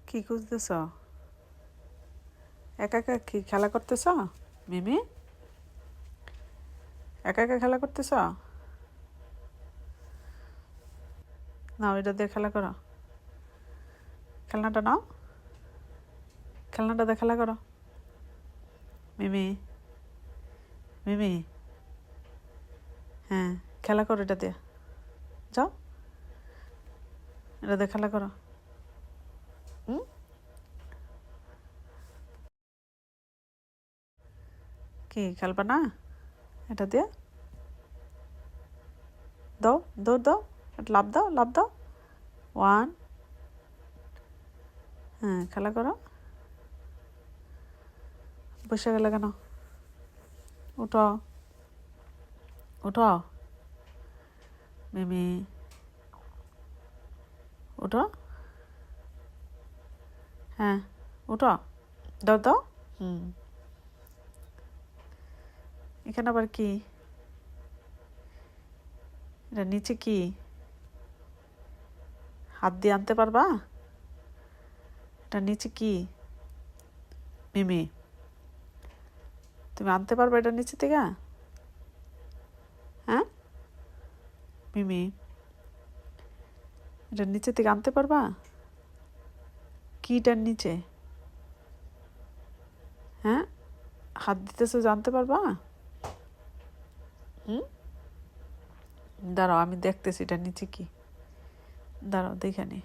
কি খুঁজতেছ? একা একা কি খেলা করতেছ? মিমি, একা একা খেলা করতেছ? নাও, এটা দিয়ে খেলা করো। খেলনাটা নাও, খেলনাটা দিয়ে খেলা করো। মিমি, মিমি, হ্যাঁ, খেলা করো এটা দিয়ে। যাও, এটা দিয়ে খেলা করো। হুম, কি খেলবা না এটা দিয়ে? দাও, দৌড় দাও, একটা লাফ দাও, লাফ দাও। 1, হ্যাঁ, খেলা করো। বসে গেলে কেন? উঠো, উঠো। মিমি, উঠো। হ্যাঁ, উঠো, দাও দাও। হুম, এখানে আবার কি? এটা নিচে কি? হাত দিয়ে আনতে পারবা? এটা নিচে কি? মিমি, তুমি আনতে পারবা এটা নিচে থেকে? হ্যাঁ মিমি, এটা নিচে থেকে আনতে পারবা? কিটার নিচে? হ্যাঁ, হাত দিতেছে, জানতে পারবা? হুম, দাঁড়াও, আমি দেখতেছি এটা নিচে কি। দাঁড়াও দেখে নি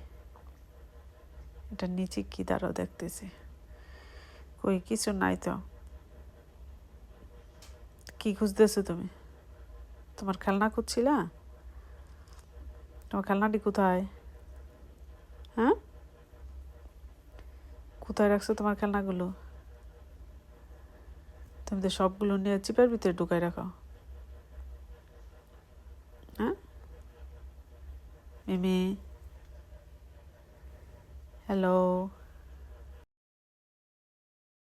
এটা নিচে কি। দাঁড়াও দেখতেছি। কই, কিছু নাই তো। কি খুঁজতেছো তুমি? তোমার খেলনা খুঁজছিলা? তোমার খেলনাটি কোথায়? হ্যাঁ, কোথায় রাখছো তোমার খেলনাগুলো? তুমি তো সবগুলো নিয়ে চিপার ভিতরে ঢুকাই রাখো। হ্যাঁ মিমি, হ্যালো।